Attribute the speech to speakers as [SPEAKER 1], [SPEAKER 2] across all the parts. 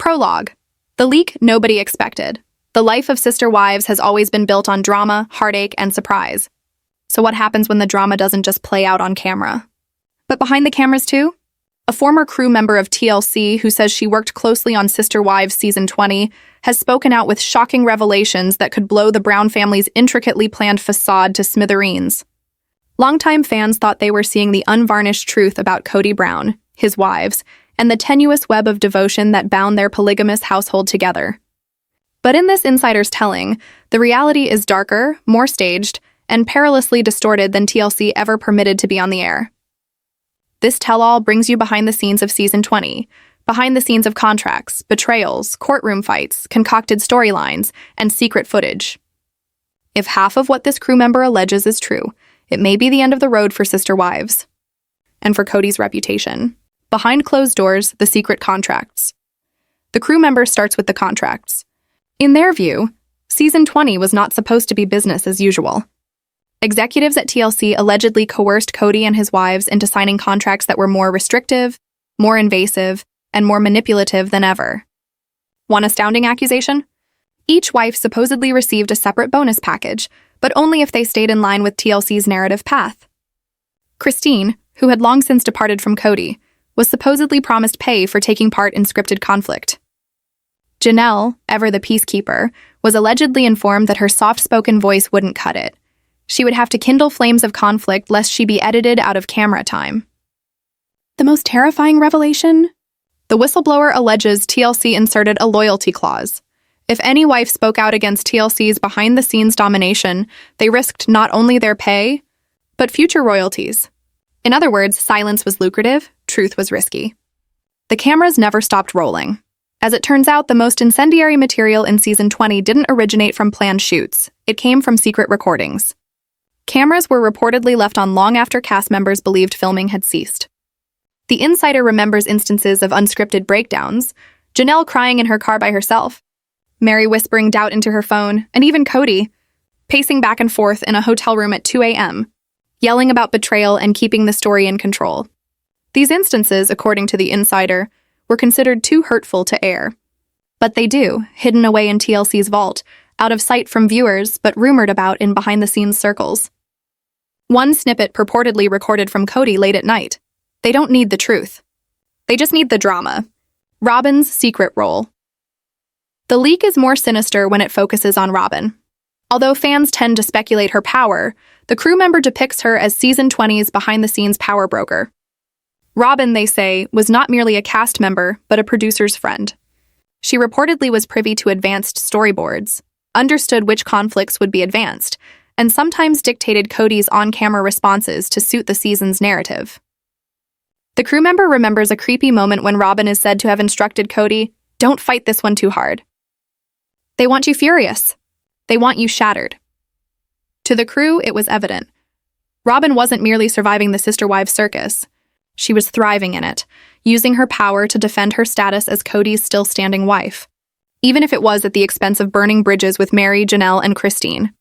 [SPEAKER 1] Prologue. The leak nobody expected. The life of sister wives has always been built on drama, heartache, and surprise. So what happens when the drama doesn't just play out on camera? But behind the cameras too? A former crew member of TLC who says she worked closely on Sister Wives Season 20 has spoken out with shocking revelations that could blow the Brown family's intricately planned facade to smithereens. Longtime fans thought they were seeing the unvarnished truth about Kody Brown, his wives, and the tenuous web of devotion that bound their polygamous household together. But in this insider's telling, the reality is darker, more staged, and perilously distorted than TLC ever permitted to be on the air. This tell-all brings you behind the scenes of Season 20, behind the scenes of contracts, betrayals, courtroom fights, concocted storylines, and secret footage. If half of what this crew member alleges is true, it may be the end of the road for Sister Wives. And for Kody's reputation. Behind closed doors, the secret contracts. The crew member starts with the contracts. In their view, Season 20 was not supposed to be business as usual. Executives at TLC allegedly coerced Kody and his wives into signing contracts that were more restrictive, more invasive, and more manipulative than ever. One astounding accusation? Each wife supposedly received a separate bonus package, but only if they stayed in line with TLC's narrative path. Christine, who had long since departed from Kody, was supposedly promised pay for taking part in scripted conflict. Janelle, ever the peacekeeper, was allegedly informed that her soft-spoken voice wouldn't cut it. She would have to kindle flames of conflict lest she be edited out of camera time. The most terrifying revelation? The whistleblower alleges TLC inserted a loyalty clause. If any wife spoke out against TLC's behind-the-scenes domination, they risked not only their pay, but future royalties. In other words, silence was lucrative, truth was risky. The cameras never stopped rolling. As it turns out, the most incendiary material in Season 20 didn't originate from planned shoots. It came from secret recordings. Cameras were reportedly left on long after cast members believed filming had ceased. The insider remembers instances of unscripted breakdowns, Janelle crying in her car by herself, Mary whispering doubt into her phone, and even Kody pacing back and forth in a hotel room at 2 a.m., yelling about betrayal and keeping the story in control. These instances, according to the insider, were considered too hurtful to air. But they do, hidden away in TLC's vault, out of sight from viewers, but rumored about in behind-the-scenes circles. One snippet purportedly recorded from Kody late at night. They don't need the truth. They just need the drama. Robyn's secret role. The leak is more sinister when it focuses on Robyn. Although fans tend to speculate her power, the crew member depicts her as Season 20's behind-the-scenes power broker. Robyn, they say, was not merely a cast member, but a producer's friend. She reportedly was privy to advanced storyboards, understood which conflicts would be advanced, and sometimes dictated Kody's on-camera responses to suit the season's narrative. The crew member remembers a creepy moment when Robyn is said to have instructed Kody, "Don't fight this one too hard. They want you furious. They want you shattered." To the crew, it was evident. Robyn wasn't merely surviving the sister wives circus. She was thriving in it, using her power to defend her status as Kody's still-standing wife, even if it was at the expense of burning bridges with Mary, Janelle, and Christine.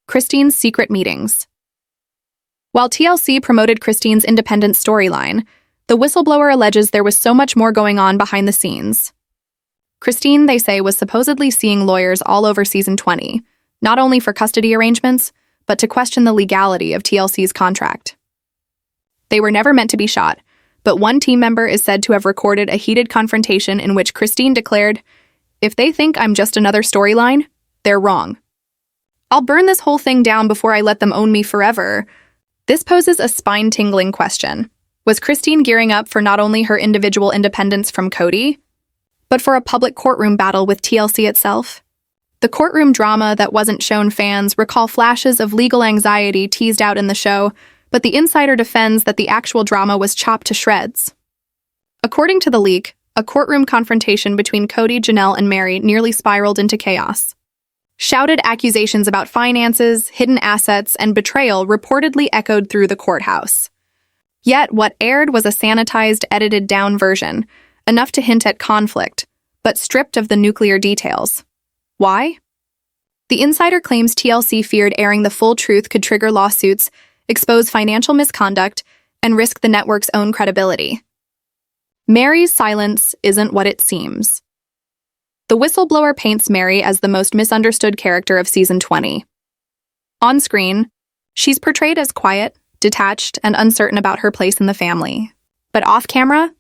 [SPEAKER 1] Christine's secret meetings. While TLC promoted Christine's independent storyline, the whistleblower alleges there was so much more going on behind the scenes. Christine, they say, was supposedly seeing lawyers all over Season 20, not only for custody arrangements, but to question the legality of TLC's contract. They were never meant to be shot, but one team member is said to have recorded a heated confrontation in which Christine declared, "If they think I'm just another storyline, they're wrong. I'll burn this whole thing down before I let them own me forever." This poses a spine-tingling question. Was Christine gearing up for not only her individual independence from Kody, but for a public courtroom battle with TLC itself? The courtroom drama that wasn't shown fans recall flashes of legal anxiety teased out in the show, but the insider defends that the actual drama was chopped to shreds. According to the leak, a courtroom confrontation between Kody, Janelle, and Mary nearly spiraled into chaos. Shouted accusations about finances, hidden assets, and betrayal reportedly echoed through the courthouse. Yet what aired was a sanitized, edited-down version, enough to hint at conflict, but stripped of the nuclear details. Why? The insider claims TLC feared airing the full truth could trigger lawsuits, expose financial misconduct, and risk the network's own credibility. Mary's silence isn't what it seems. The whistleblower paints Mary as the most misunderstood character of season 20. On screen, she's portrayed as quiet, detached, and uncertain about her place in the family. But off camera,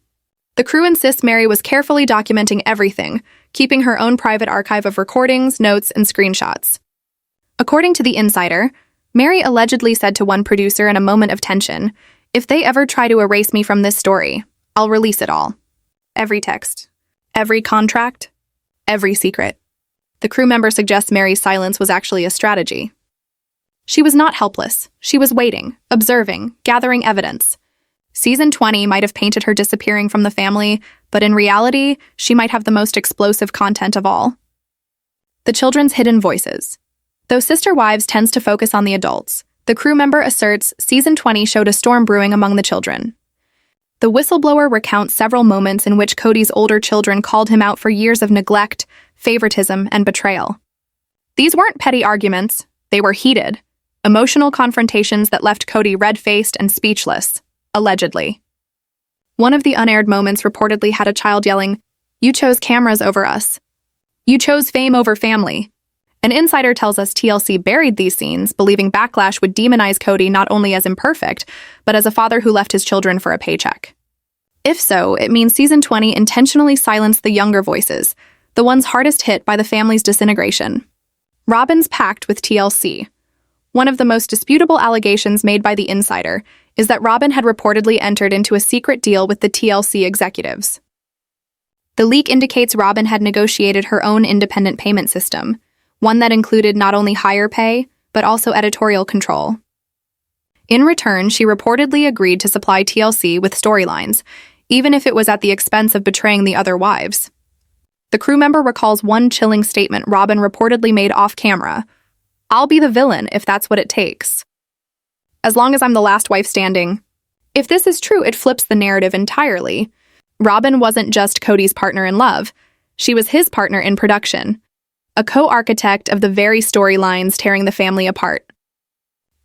[SPEAKER 1] the crew insists Mary was carefully documenting everything, keeping her own private archive of recordings, notes, and screenshots. According to The Insider, Mary allegedly said to one producer in a moment of tension, "If they ever try to erase me from this story, I'll release it all. Every text, every contract, every secret." The crew member suggests Mary's silence was actually a strategy. She was not helpless. She was waiting, observing, gathering evidence. Season 20 might have painted her disappearing from the family, but in reality, she might have the most explosive content of all. The children's hidden voices. Though Sister Wives tends to focus on the adults, the crew member asserts Season 20 showed a storm brewing among the children. The whistleblower recounts several moments in which Kody's older children called him out for years of neglect, favoritism, and betrayal. These weren't petty arguments, they were heated, emotional confrontations that left Kody red-faced and speechless, allegedly. One of the unaired moments reportedly had a child yelling, "You chose cameras over us. You chose fame over family." An insider tells us TLC buried these scenes, believing backlash would demonize Kody not only as imperfect, but as a father who left his children for a paycheck. If so, it means Season 20 intentionally silenced the younger voices, the ones hardest hit by the family's disintegration. Robyn's pact with TLC. One of the most disputable allegations made by The Insider is that Robyn had reportedly entered into a secret deal with the TLC executives. The leak indicates Robyn had negotiated her own independent payment system, one that included not only higher pay, but also editorial control. In return, she reportedly agreed to supply TLC with storylines, even if it was at the expense of betraying the other wives. The crew member recalls one chilling statement Robyn reportedly made off-camera: "I'll be the villain if that's what it takes. As long as I'm the last wife standing." If this is true, it flips the narrative entirely. Robyn wasn't just Kody's partner in love, she was his partner in production, a co-architect of the very storylines tearing the family apart.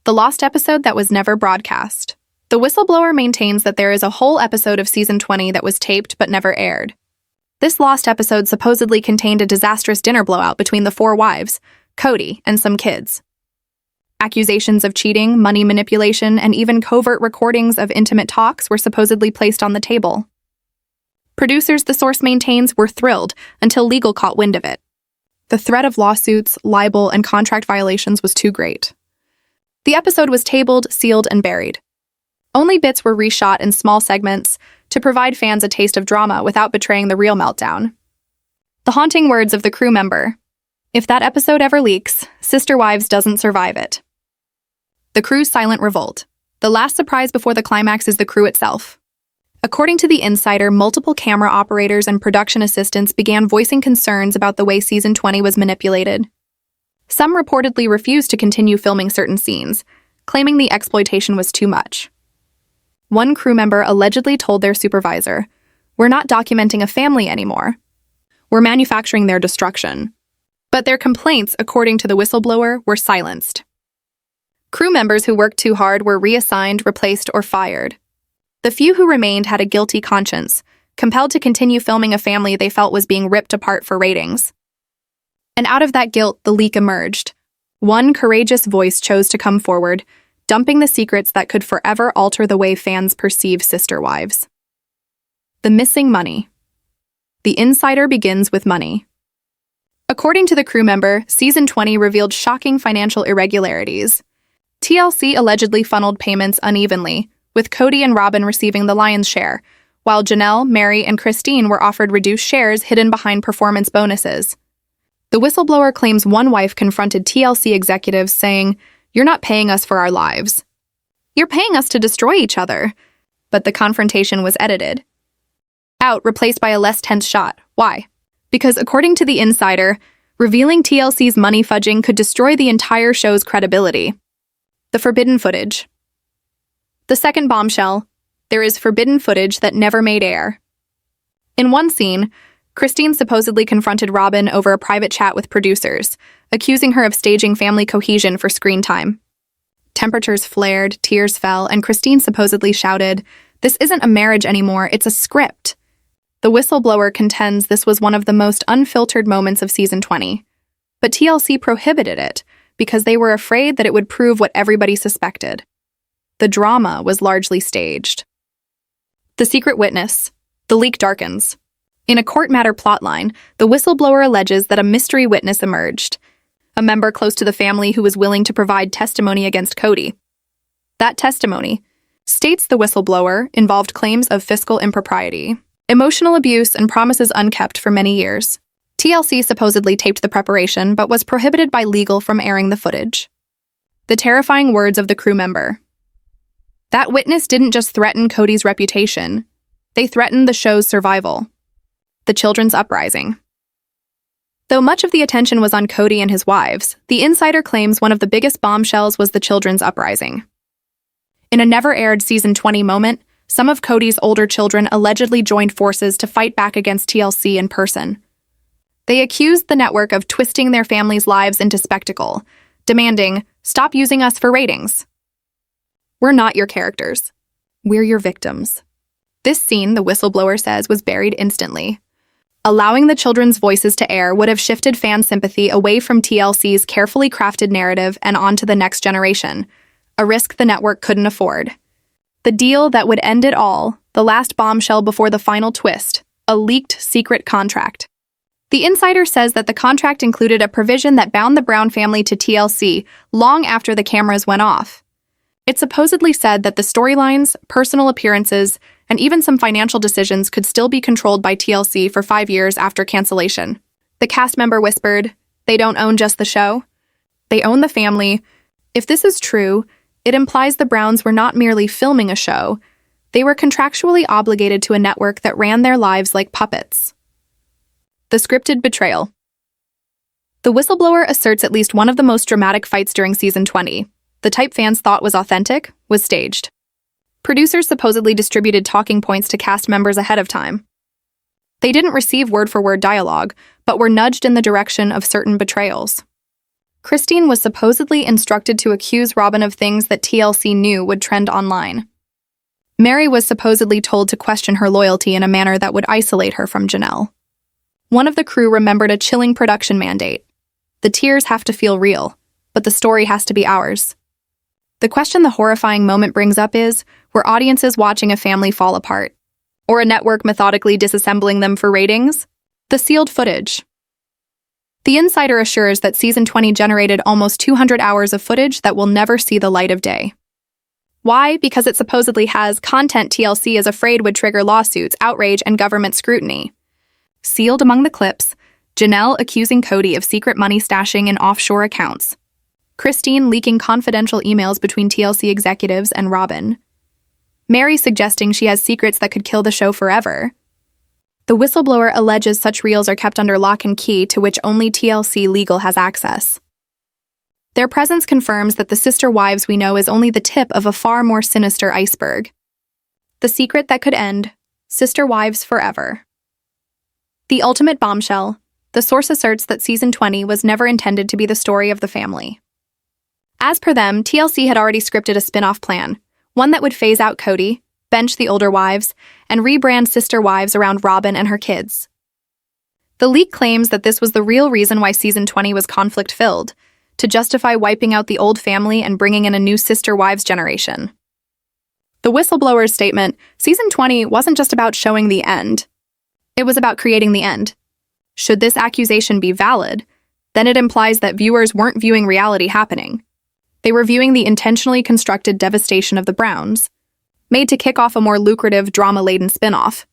[SPEAKER 1] The lost episode that was never broadcast. The whistleblower maintains that there is a whole episode of Season 20 that was taped but never aired. This lost episode supposedly contained a disastrous dinner blowout between the four wives, Kody, and some kids. Accusations of cheating, money manipulation, and even covert recordings of intimate talks were supposedly placed on the table. Producers, the source maintains, were thrilled until legal caught wind of it. The threat of lawsuits, libel, and contract violations was too great. The episode was tabled, sealed, and buried. Only bits were reshot in small segments to provide fans a taste of drama without betraying the real meltdown. The haunting words of the crew member: "If that episode ever leaks, Sister Wives doesn't survive it." The crew's silent revolt. The last surprise before the climax is the crew itself. According to The Insider, multiple camera operators and production assistants began voicing concerns about the way Season 20 was manipulated. Some reportedly refused to continue filming certain scenes, claiming the exploitation was too much. One crew member allegedly told their supervisor, "We're not documenting a family anymore. We're manufacturing their destruction." But their complaints, according to the whistleblower, were silenced. Crew members who worked too hard were reassigned, replaced, or fired. The few who remained had a guilty conscience, compelled to continue filming a family they felt was being ripped apart for ratings. And out of that guilt, the leak emerged. One courageous voice chose to come forward, dumping the secrets that could forever alter the way fans perceive Sister Wives. The missing money. The Insider begins with money. According to the crew member, Season 20 revealed shocking financial irregularities. TLC allegedly funneled payments unevenly, with Kody and Robyn receiving the lion's share, while Janelle, Mary, and Christine were offered reduced shares hidden behind performance bonuses. The whistleblower claims one wife confronted TLC executives saying, "You're not paying us for our lives. You're paying us to destroy each other." But the confrontation was edited out, replaced by a less tense shot. Why? Because according to The Insider, revealing TLC's money fudging could destroy the entire show's credibility. The forbidden footage. The second bombshell: there is forbidden footage that never made air. In one scene, Christine supposedly confronted Robyn over a private chat with producers, accusing her of staging family cohesion for screen time. Temperatures flared, tears fell, and Christine supposedly shouted, "This isn't a marriage anymore, it's a script." The whistleblower contends this was one of the most unfiltered moments of season 20, but TLC prohibited it because they were afraid that it would prove what everybody suspected. The drama was largely staged. The secret witness. The leak darkens. In a court matter plotline, the whistleblower alleges that a mystery witness emerged, a member close to the family who was willing to provide testimony against Kody. That testimony, states the whistleblower, involved claims of fiscal impropriety, emotional abuse, and promises unkept for many years. TLC supposedly taped the preparation, but was prohibited by legal from airing the footage. The terrifying words of the crew member. That witness didn't just threaten Kody's reputation. They threatened the show's survival. The children's uprising. Though much of the attention was on Kody and his wives, the insider claims one of the biggest bombshells was the children's uprising. In a never-aired season 20 moment, some of Kody's older children allegedly joined forces to fight back against TLC in person. They accused the network of twisting their families' lives into spectacle, demanding, "Stop using us for ratings." We're not your characters. We're your victims. This scene, the whistleblower says, was buried instantly. Allowing the children's voices to air would have shifted fan sympathy away from TLC's carefully crafted narrative and onto the next generation, a risk the network couldn't afford. The deal that would end it all, the last bombshell before the final twist, a leaked secret contract. The insider says that the contract included a provision that bound the Brown family to TLC long after the cameras went off. It supposedly said that the storylines, personal appearances, and even some financial decisions could still be controlled by TLC for 5 years after cancellation. The cast member whispered, "They don't own just the show. They own the family." If this is true, it implies the Browns were not merely filming a show, they were contractually obligated to a network that ran their lives like puppets. The scripted betrayal. The whistleblower asserts at least one of the most dramatic fights during season 20. The type fans thought was authentic, was staged. Producers supposedly distributed talking points to cast members ahead of time. They didn't receive word-for-word dialogue, but were nudged in the direction of certain betrayals. Christine was supposedly instructed to accuse Robyn of things that TLC knew would trend online. Mary was supposedly told to question her loyalty in a manner that would isolate her from Janelle. One of the crew remembered a chilling production mandate. The tears have to feel real, but the story has to be ours. The question the horrifying moment brings up is, were audiences watching a family fall apart? Or a network methodically disassembling them for ratings? The sealed footage. The insider assures that season 20 generated almost 200 hours of footage that will never see the light of day. Why? Because it supposedly has content TLC is afraid would trigger lawsuits, outrage, and government scrutiny. Sealed among the clips, Janelle accusing Kody of secret money stashing in offshore accounts. Christine leaking confidential emails between TLC executives and Robyn. Mary suggesting she has secrets that could kill the show forever. The whistleblower alleges such reels are kept under lock and key to which only TLC legal has access. Their presence confirms that the sister wives we know is only the tip of a far more sinister iceberg. The secret that could end, sister wives forever. The ultimate bombshell, the source asserts that season 20 was never intended to be the story of the family. As per them, TLC had already scripted a spin-off plan, one that would phase out Kody, bench the older wives, and rebrand sister wives around Robyn and her kids. The leak claims that this was the real reason why season 20 was conflict-filled, to justify wiping out the old family and bringing in a new sister wives generation. The whistleblower's statement, season 20 wasn't just about showing the end. It was about creating the end. Should this accusation be valid, then it implies that viewers weren't viewing reality happening. They were viewing the intentionally constructed devastation of the Browns, made to kick off a more lucrative, drama-laden spin-off.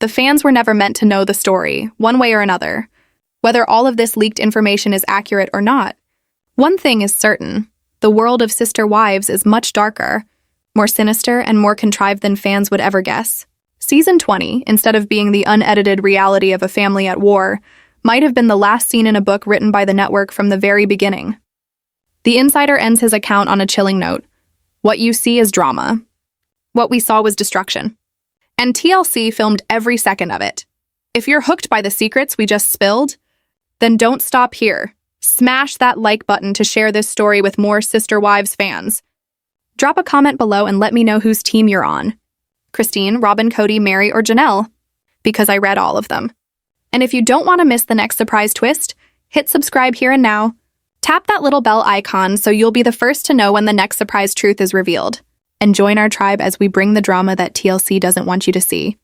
[SPEAKER 1] The fans were never meant to know the story, one way or another. Whether all of this leaked information is accurate or not, one thing is certain: the world of sister wives is much darker, more sinister, and more contrived than fans would ever guess. Season 20, instead of being the unedited reality of a family at war, might have been the last scene in a book written by the network from the very beginning. The insider ends his account on a chilling note. What you see is drama. What we saw was destruction. And TLC filmed every second of it. If you're hooked by the secrets we just spilled, then don't stop here. Smash that like button to share this story with more Sister Wives fans. Drop a comment below and let me know whose team you're on. Christine, Robyn, Kody, Mary, or Janelle. because I read all of them. And if you don't want to miss the next surprise twist, hit subscribe here and now. Tap that little bell icon so you'll be the first to know when the next surprise truth is revealed. And join our tribe as we bring the drama that TLC doesn't want you to see.